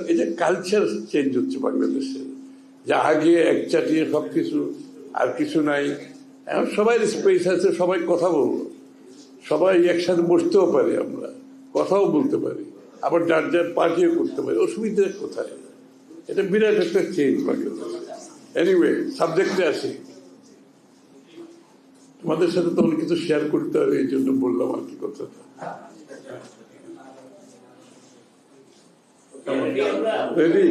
এই যে culture change হচ্ছে বাংলাদেশে, যে আগে একচাটিয়ে সব কিছু আর কিছু নাই, এখন সবাই স্পেস আছে, সবাই কথা বলবো, সবাই একসাথে বসতেও পারি, আমরা কথাও বলতে পারি, আবার যার যার পার্টিও করতে পারি, অসুবিধা কোথায়? এটা বিরাট একটা চেঞ্জ বাংলাদেশে। এনিওয়ে, সাবজেক্টে আসি। তোমাদের সাথে তো অনেক কিছু শেয়ার করতে হবে, এই জন্য বললাম আর কি কথাটা। রেডি?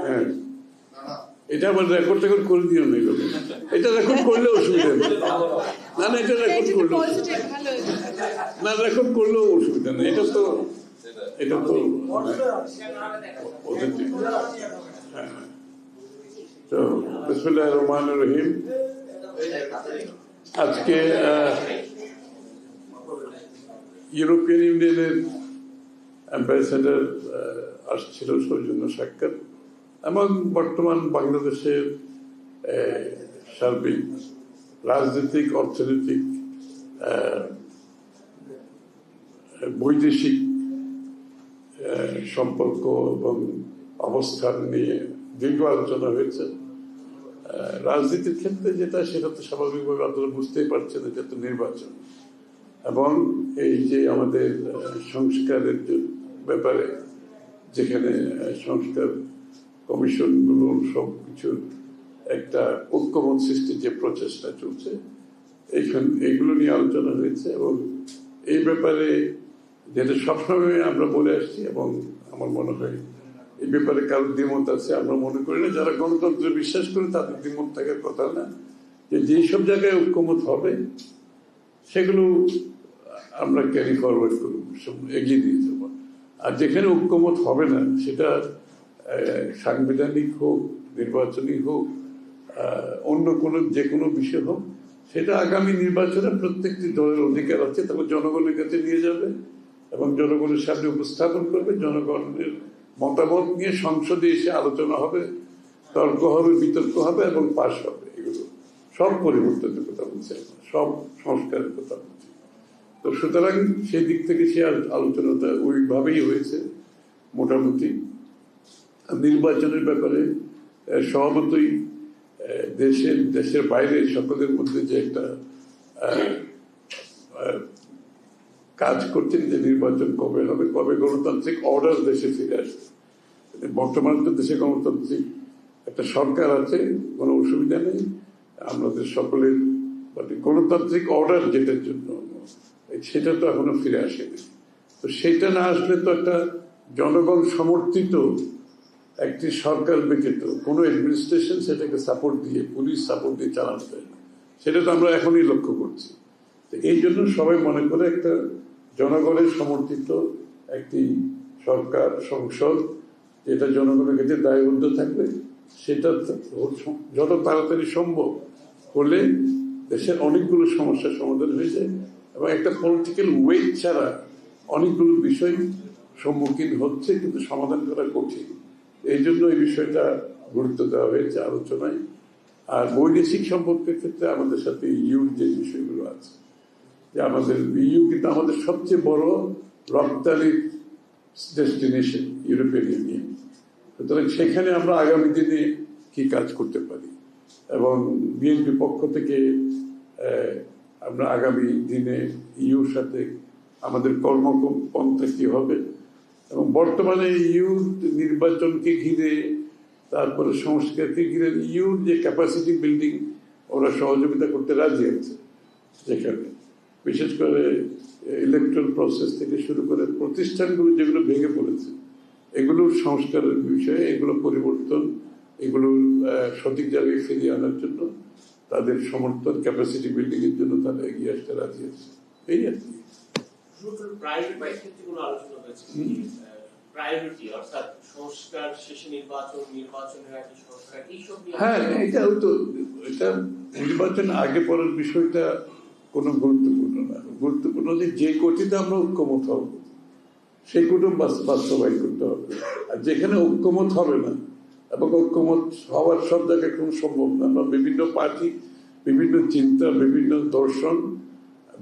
হ্যাঁ, এটা আবার রেকর্ড টেকর্ড করে দিও না, এগুলো এটা রেকর্ড করলে অসুবিধা নেই। না না, এটা রেকর্ড করলে না, রেকর্ড করলেও অসুবিধা নেই। এটা তো হ্যাঁ। তো বিসমিল্লাহির রহমানির রহিম। আজকে ইউরোপিয়ান ইউনিয়নের অ্যাম্বাসেডার আসছিল সৌজন্য সাক্ষাৎ, এবং বর্তমান বাংলাদেশের সার্বিক রাজনৈতিক, অর্থনৈতিক, বৈদেশিক সম্পর্ক এবং অবস্থান নিয়ে দীর্ঘ আলোচনা হয়েছে। রাজনীতির ক্ষেত্রে যেটা, সেটা তো স্বাভাবিকভাবে আপনারা বুঝতেই পারছেন, এটা তো নির্বাচন, এবং এই যে আমাদের সংস্কারের ব্যাপারে, যেখানে সংস্কার কমিশনগুলো সব কিছুর একটা ঐক্যমত সৃষ্টির যে প্রচেষ্টা চলছে, এইগুলো নিয়ে আলোচনা হয়েছে। এবং এই ব্যাপারে যেটা সবসময় আমরা বলে আসছি, এবং আমার মনে হয় এই ব্যাপারে কারোর দ্বিমত আছে, আমরা মনে করি না, যারা গণতন্ত্রে বিশ্বাস করে তাদের দ্বিমত থাকার কথা না, যে যেসব জায়গায় ঐক্যমত হবে সেগুলো আমরা ক্যারি ফরওয়ার্ড করব, এগিয়ে দিয়ে যাবো। আর যেখানে ঐক্যমত হবে না, সেটা সাংবিধানিক হোক, নির্বাচনী হোক, অন্য কোনো যে কোনো বিষয় হোক, সেটা আগামী নির্বাচনে প্রত্যেকটি দলের অধিকার আছে, তারপর জনগণের কাছে নিয়ে যাবে এবং জনগণের সামনে উপস্থাপন করবে। জনগণের মতামত নিয়ে সংসদে এসে আলোচনা হবে, তর্ক হবে, বিতর্ক হবে এবং পাশ হবে। এগুলো সব পরিবর্তনের কথা বলছে, সব সংস্কারের কথা বলছে। তো সুতরাং সেই দিক থেকে সে আলোচনাটা ওইভাবেই হয়েছে মোটামুটি। নির্বাচনের ব্যাপারে স্বভাবতই দেশের বাইরে সকলের মধ্যে যে একটা কাজ করছেন, যে নির্বাচন কবে হবে, কবে গণতান্ত্রিক অর্ডার দেশে ফিরে আসবে। বর্তমানে তো দেশে গণতান্ত্রিক একটা সরকার আছে, কোনো অসুবিধা নেই, আমাদের সকলের গণতান্ত্রিক অর্ডার যেটার জন্য, সেটা তো এখনো ফিরে আসেনি। তো সেটা না আসলে তো একটা জনগণ সমর্থিত একটি সরকার ব্যতীত কোনো অ্যাডমিনিস্ট্রেশন সেটাকে সাপোর্ট দিয়ে, পুলিশ সাপোর্ট দিয়ে চালানো যায় না। সেটা তো আমরা এখনই লক্ষ্য করছি। এই জন্য সবাই মনে করে একটা জনগণের সমর্থিত একটি সরকার, সংসদ, যেটা জনগণের কাছে দায়বদ্ধ থাকবে, সেটা যত তাড়াতাড়ি সম্ভব হলে দেশের অনেকগুলো সমস্যার সমাধান হয়ে যায়, এবং একটা পলিটিক্যাল ওয়েট ছাড়া অনেকগুলো বিষয় সম্মুখীন হচ্ছে, কিন্তু সমাধান করা কঠিন। এই জন্য এই বিষয়টা গুরুত্ব দেওয়া হয়েছে আলোচনায়। আর বৈদেশিক সম্পর্কের ক্ষেত্রে আমাদের সাথে ইউ যে বিষয়গুলো আছে, যে আমাদের ইউ কিন্তু আমাদের সবচেয়ে বড় রপ্তানির ডেস্টিনেশন, ইউরোপিয়ান ইউনিয়ন। সুতরাং সেখানে আমরা আগামী দিনে কি কাজ করতে পারি, এবং বিএনপি পক্ষ থেকে আমরা আগামী দিনে ইউর সাথে আমাদের কর্মপন্থা কি হবে, এবং বর্তমানে ইউর নির্বাচনকে ঘিরে, তারপরে সংস্কারকে ঘিরে ইউর যে ক্যাপাসিটি বিল্ডিং, ওরা সহযোগিতা করতে রাজি আছে। যেখানে বিশেষ করে ইলেকট্রাল প্রসেস থেকে শুরু করে প্রতিষ্ঠানগুলো যেগুলো ভেঙে পড়েছে, এগুলোর সংস্কারের বিষয়ে, এগুলো পরিবর্তন, এগুলো সঠিক জায়গায় ফিরিয়ে আনার জন্য তাদের সমর্থন, ক্যাপাসিটি বিল্ডিং এর জন্য তারা এগিয়ে আসতে রাজি আছে। এই আর কি। হ্যাঁ, এটা নির্বাচন আগে পরের বিষয়টা কোনো গুরুত্বপূর্ণ না। গুরুত্বপূর্ণ যে কোটিতে আমরা ঐক্যমত হব, সেই কোটি বাস্তবায়ন করতে হবে। আর যেখানে ঐক্যমত হবে না, এবং ঐক্যমত হওয়ার সব জায়গায় কোনো সম্ভব না, আমরা বিভিন্ন পার্টি, বিভিন্ন চিন্তা, বিভিন্ন দর্শন,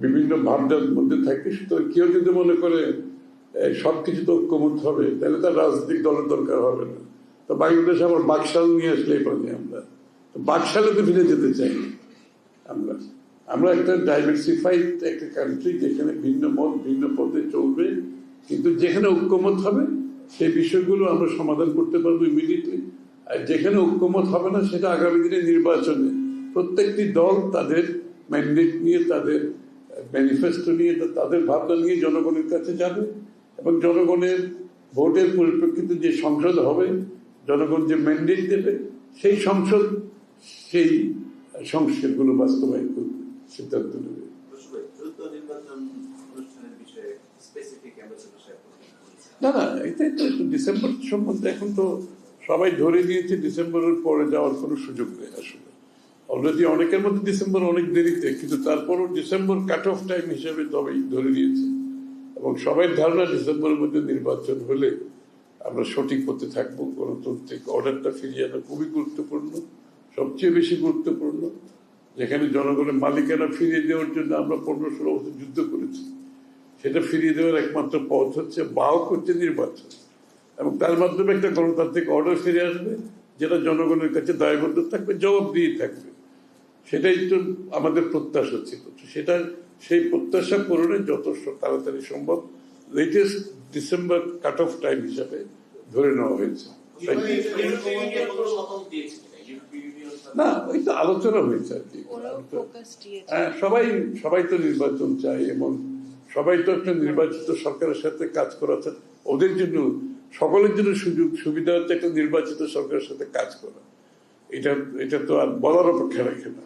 বিভিন্ন ভাবনার মধ্যে থাকি। সুতরাং কেউ যদি মনে করে সবকিছু তো ঐক্যমত হবে, তাহলে তার রাজনৈতিক দলের দরকার হবে না। তো বাংলাদেশে আবার বাকশাল নিয়ে আসলেই পারি আমরা, তো বাকশালে তো ফিরে যেতে চাই না। আমরা আমরা একটা ডাইভার্সিফাইড একটা কান্ট্রি, যেখানে ভিন্ন মত ভিন্ন পথে চলবে, কিন্তু যেখানে ঐক্যমত হবে সেই বিষয়গুলো আমরা সমাধান করতে পারবো ইমিডিয়েটলি। আর যেখানে ঐক্যমত হবে না, সেটা আগামী দিনে নির্বাচনে প্রত্যেকটি দল তাদের ম্যান্ডেট নিয়ে, তাদের ম্যানিফেস্টো নিয়ে, তাদের ভাবনা নিয়ে জনগণের কাছে যাবে, এবং জনগণের ভোটের পরিপ্রেক্ষিতে যে সংসদ হবে, জনগণ যে ম্যান্ডেট দেবে, সেই সংসদ সেই সংস্কারগুলো বাস্তবায়ন করবে, সিদ্ধান্ত নেবে। না না, এটা ডিসেম্বর সম্বন্ধে এখন তো সবাই ধরে নিয়েছে ডিসেম্বরের পরে যাওয়ার কোনো সুযোগ নেই। আসলে অলরেডি অনেকের মধ্যে ডিসেম্বর অনেক দেরিতে, কিন্তু তারপরও ডিসেম্বর কাট অফ টাইম হিসেবে সবাই ধরে নিয়েছে, এবং সবাই ধারণা ডিসেম্বরের মধ্যে নির্বাচন হলে আমরা সঠিক পথে থাকবো। গণতান্ত্রিক অর্ডারটা ফিরিয়ে আনা খুবই গুরুত্বপূর্ণ, সবচেয়ে বেশি গুরুত্বপূর্ণ। যেখানে জনগণের মালিকানা ফিরিয়ে দেওয়ার জন্য আমরা 15-16 বছর যুদ্ধ করেছি, সেটা ফিরিয়ে দেওয়ার একমাত্র পথ হচ্ছে বাহক হচ্ছে নির্বাচন, এবং তার মাধ্যমে একটা গণতান্ত্রিক অর্ডার ফিরে আসবে, যেটা জনগণের কাছে দায়বদ্ধ থাকবে, জবাবদিহি থাকবে। সেটাই তো আমাদের প্রত্যাশা ছিল। সেটা সেই প্রত্যাশা পূরণে যত তাড়াতাড়ি সম্ভব latest December cut off time হিসাবে ধরে নেওয়া হয়েছে। না, ওই তো আলোচনা হয়েছে আর কি। হ্যাঁ, সবাই তো নির্বাচন চায়, এবং সবাই তো একটা নির্বাচিত সরকারের সাথে কাজ করা চায়। ওদের জন্য, সকলের জন্য সুযোগ সুবিধা হচ্ছে একটা নির্বাচিত সরকারের সাথে কাজ করা। এটা তো আর বলার অপেক্ষা রাখে না।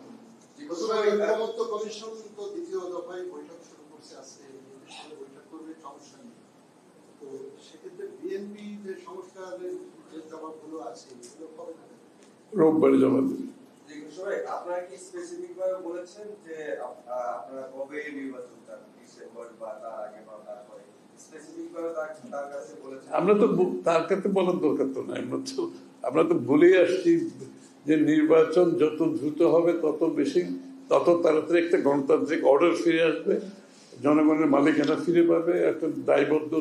রোববারে জমা দেবে। আপনারা কি স্পেসিফিক ভাবে বলেছেন যে আপনারা কবে নির্বাচন চান, ডিসেম্বর বা তার আগে বা তারপরে? স্পেসিফিক ভাবে তার কাছে বলেছেন? আমরা তো তার কাছে বলার দরকার তো নাই, আমরা তো বলেই আসছি যে নির্বাচন যত দ্রুত হবে তত তাড়াতাড়ি একটা গণতান্ত্রিক অর্ডার ফিরে আসবে, জনগণের মালিকানা ফিরে পাবে, একটা দায়বদ্ধ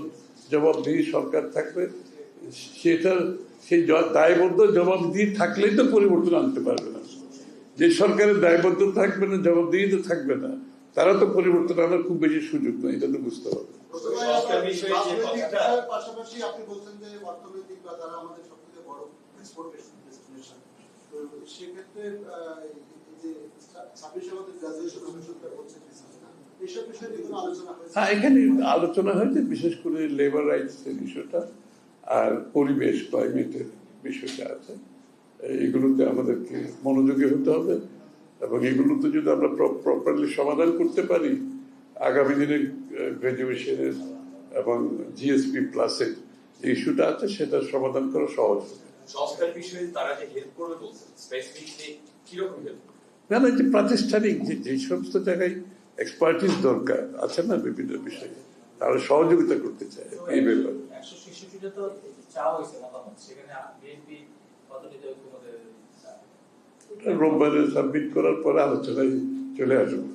জবাবদিহি সরকার থাকবে। সেই দায়বদ্ধ জবাবদিহি থাকলেই তো পরিবর্তন আনতে পারবে না। যে সরকারের দায়বদ্ধ থাকবে না, জবাবদিহি তো থাকবে না, তারা তো পরিবর্তন আনার খুব বেশি সুযোগ নেই, এটা তো বুঝতে হবে। পাশাপাশি আপনি বলছেন যে অর্থনৈতিক বা তারা আমাদের সবথেকে বড় এক্সপোর্টেশন ডেস্টিনেশন, তো সেক্ষেত্রে এখানে আলোচনা হয়েছে বিশেষ করে লেবার রাইটস এর ইস্যুটা, আর পরিবেশ ক্লাইমেটের বিষয়টা আছে। এগুলোতে আমাদেরকে মনোযোগী হতে হবে, এবং এগুলোতে যদি আমরা প্রপারলি সমাধান করতে পারি, আগামী দিনে গ্রাজুয়েশনের এবং জিএসপি প্লাসের যে ইস্যুটা আছে সেটা সমাধান করা সহজ হবে। না, যে প্রাতিষ্ঠানিক যে সমস্ত জায়গায় এক্সপার্টিস দরকার আছে না বিভিন্ন বিষয়ে, তারা সহযোগিতা করতে চায় এই ব্যাপারে। রোববারে সাবমিট করার পরে আলোচনায় চলে আসবে।